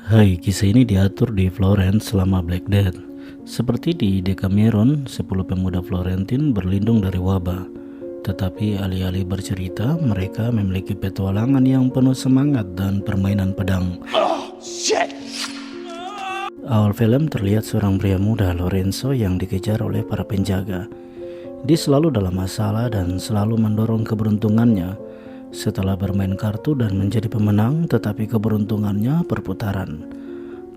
Hai, kisah ini diatur di Florence selama Black Death. Seperti di Decameron, 10 pemuda Florentin berlindung dari wabah. Tetapi alih-alih bercerita, mereka memiliki petualangan yang penuh semangat dan permainan pedang. Awal film terlihat seorang pria muda, Lorenzo, yang dikejar oleh para penjaga. Dia selalu dalam masalah dan selalu mendorong keberuntungannya. Setelah bermain kartu dan menjadi pemenang, tetapi keberuntungannya perputaran.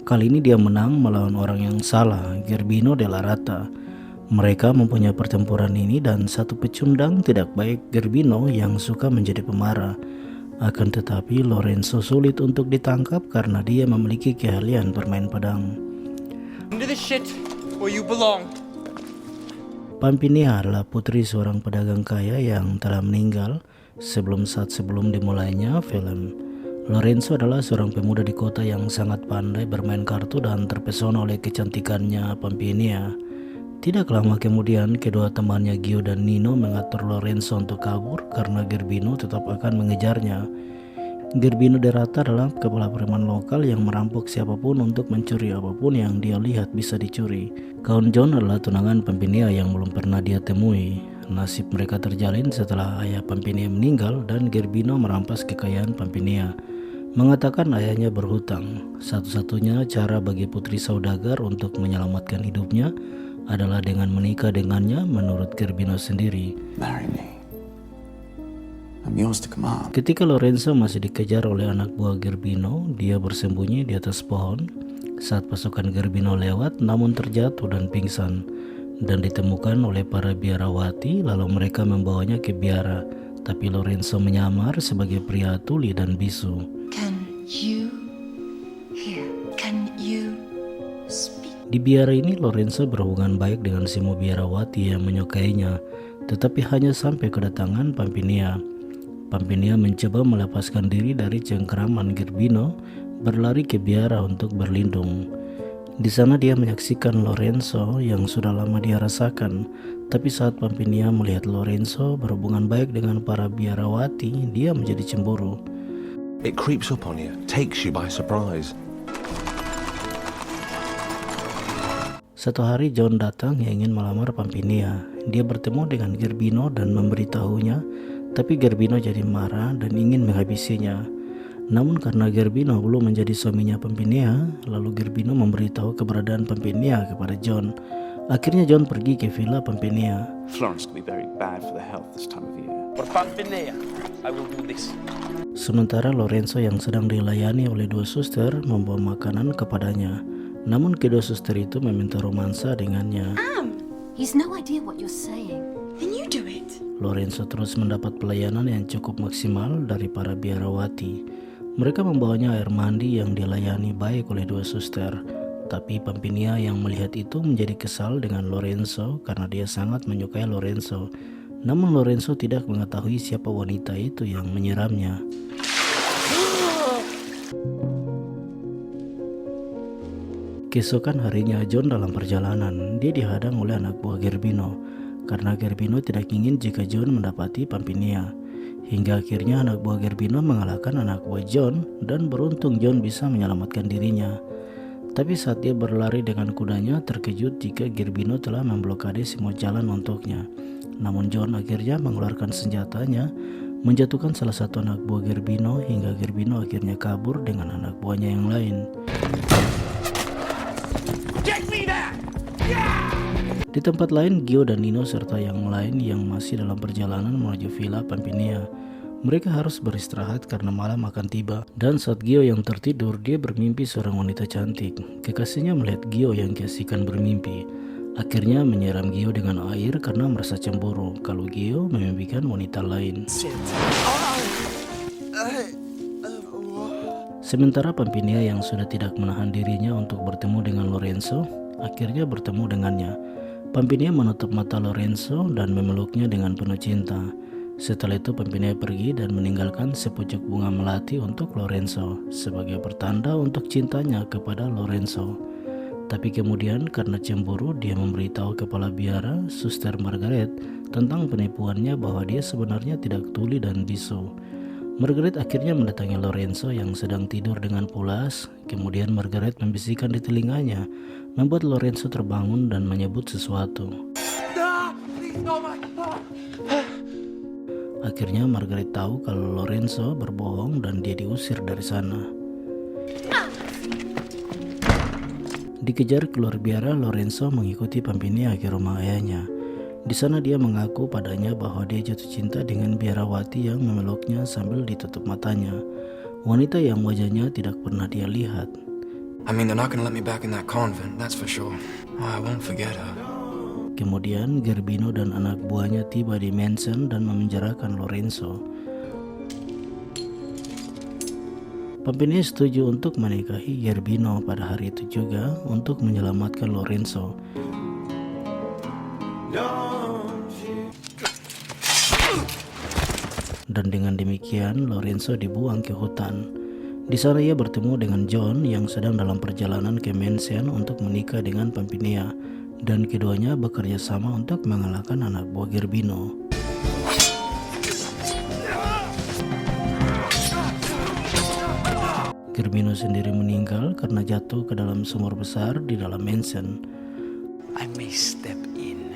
Kali ini dia menang melawan orang yang salah, Gerbino della Rata. Mereka mempunyai pertempuran ini dan satu pecundang tidak baik, Gerbino, yang suka menjadi pemarah. Akan tetapi Lorenzo sulit untuk ditangkap karena dia memiliki keahlian bermain pedang. Pampinia adalah putri seorang pedagang kaya yang telah meninggal sebelum dimulainya film. Lorenzo adalah seorang pemuda di kota yang sangat pandai bermain kartu dan terpesona oleh kecantikannya Pampinia. Tidak lama kemudian, kedua temannya Gio dan Nino mengatur Lorenzo untuk kabur karena Gerbino tetap akan mengejarnya. Gerbino della Rata adalah kepala preman lokal yang merampok siapapun untuk mencuri apapun yang dia lihat bisa dicuri. Kawan John adalah tunangan Pampinia yang belum pernah dia temui. Nasib mereka terjalin setelah ayah Pampinia meninggal dan Gerbino merampas kekayaan Pampinia, mengatakan ayahnya berhutang. Satu-satunya cara bagi putri saudagar untuk menyelamatkan hidupnya adalah dengan menikah dengannya menurut Gerbino sendiri. Ketika Lorenzo masih dikejar oleh anak buah Gerbino, dia bersembunyi di atas pohon saat pasukan Gerbino lewat, namun terjatuh dan pingsan dan ditemukan oleh para biarawati. Lalu mereka membawanya ke biara, tapi Lorenzo menyamar sebagai pria tuli dan bisu. Di biara ini Lorenzo berhubungan baik dengan semua biarawati yang menyukainya, tetapi hanya sampai kedatangan Pampinia. Pampinia mencoba melepaskan diri dari cengkeraman Gerbino, berlari ke biara untuk berlindung. Di sana dia menyaksikan Lorenzo yang sudah lama dia rasakan, tapi saat Pampinia melihat Lorenzo berhubungan baik dengan para biarawati, dia menjadi cemburu. It creeps up on you, takes you by surprise. Satu hari John datang yang ingin melamar Pampinia. Dia bertemu dengan Gerbino dan memberitahunya, tapi Gerbino jadi marah dan ingin menghabisinya. Namun karena Gerbino belum menjadi suaminya Pampinia, lalu Gerbino memberitahu keberadaan Pampinia kepada John. Akhirnya John pergi ke villa Pampinia. Florence can be very bad for the health this time of year. For Pampinia, I will do this. Sementara Lorenzo yang sedang dilayani oleh dua suster membawa makanan kepadanya. Namun kedua suster itu meminta romansa dengannya. He's no idea what you're saying. Can you do it? Lorenzo terus mendapat pelayanan yang cukup maksimal dari para biarawati. Mereka membawanya air mandi yang dilayani baik oleh dua suster. Tapi Pampinia yang melihat itu menjadi kesal dengan Lorenzo karena dia sangat menyukai Lorenzo. Namun Lorenzo tidak mengetahui siapa wanita itu yang menyiramnya. Keesokan harinya John dalam perjalanan, dia dihadang oleh anak buah Gerbino karena Gerbino tidak ingin jika John mendapati Pampinia. Hingga akhirnya anak buah Gerbino mengalahkan anak buah John dan beruntung John bisa menyelamatkan dirinya. Tapi saat dia berlari dengan kudanya, terkejut jika Gerbino telah memblokade semua jalan untuknya. Namun John akhirnya mengeluarkan senjatanya, menjatuhkan salah satu anak buah Gerbino hingga Gerbino akhirnya kabur dengan anak buahnya yang lain. Di tempat lain, Gio dan Nino serta yang lain yang masih dalam perjalanan menuju villa Pampinia. Mereka harus beristirahat karena malam akan tiba. Dan saat Gio yang tertidur, dia bermimpi seorang wanita cantik. Kekasihnya melihat Gio yang keasikan bermimpi. Akhirnya menyiram Gio dengan air karena merasa cemburu kalau Gio memimpikan wanita lain. Sementara Pampinia yang sudah tidak menahan dirinya untuk bertemu dengan Lorenzo, akhirnya bertemu dengannya. Pampinia menutup mata Lorenzo dan memeluknya dengan penuh cinta. Setelah itu Pampinia pergi dan meninggalkan sepucuk bunga melati untuk Lorenzo sebagai pertanda untuk cintanya kepada Lorenzo. Tapi kemudian karena cemburu, dia memberitahu kepala biara, Suster Margaret, tentang penipuannya bahwa dia sebenarnya tidak tuli dan bisu. Margaret akhirnya mendatangi Lorenzo yang sedang tidur dengan pulas. Kemudian Margaret membisikkan di telinganya, membuat Lorenzo terbangun dan menyebut sesuatu. Akhirnya Margaret tahu kalau Lorenzo berbohong dan dia diusir dari sana. Dikejar keluar biara, Lorenzo mengikuti Pampinia ke rumah ayahnya. Di sana dia mengaku padanya bahwa dia jatuh cinta dengan biarawati yang memeluknya sambil ditutup matanya. Wanita yang wajahnya tidak pernah dia lihat. I mean, they're not gonna let me back in that convent, that's for sure. Oh, I won't forget her. Kemudian Gerbino dan anak buahnya tiba di mansion dan memenjarakan Lorenzo. Pampinia setuju untuk menikahi Gerbino pada hari itu juga untuk menyelamatkan Lorenzo. Dan dengan demikian Lorenzo dibuang ke hutan. Di sana ia bertemu dengan John yang sedang dalam perjalanan ke mansion untuk menikah dengan Pampinia, dan keduanya bekerja sama untuk mengalahkan anak buah Gerbino. Gerbino sendiri meninggal karena jatuh ke dalam sumur besar di dalam mansion. I may step in.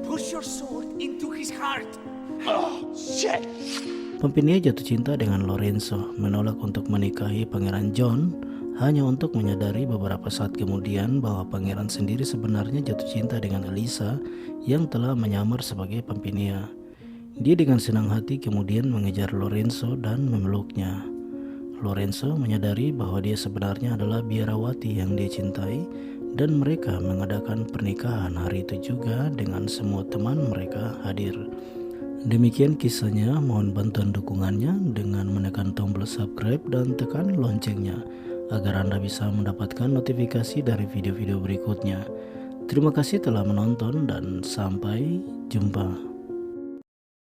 Push your sword into his heart. Oh, shit! Pampinia jatuh cinta dengan Lorenzo, menolak untuk menikahi Pangeran John, hanya untuk menyadari beberapa saat kemudian bahwa pangeran sendiri sebenarnya jatuh cinta dengan Elisa yang telah menyamar sebagai Pampinia. Dia dengan senang hati kemudian mengejar Lorenzo dan memeluknya. Lorenzo menyadari bahwa dia sebenarnya adalah biarawati yang dia cintai, dan mereka mengadakan pernikahan hari itu juga dengan semua teman mereka hadir. Demikian kisahnya, mohon bantuan dukungannya dengan menekan tombol subscribe dan tekan loncengnya agar Anda bisa mendapatkan notifikasi dari video-video berikutnya. Terima kasih telah menonton dan sampai jumpa.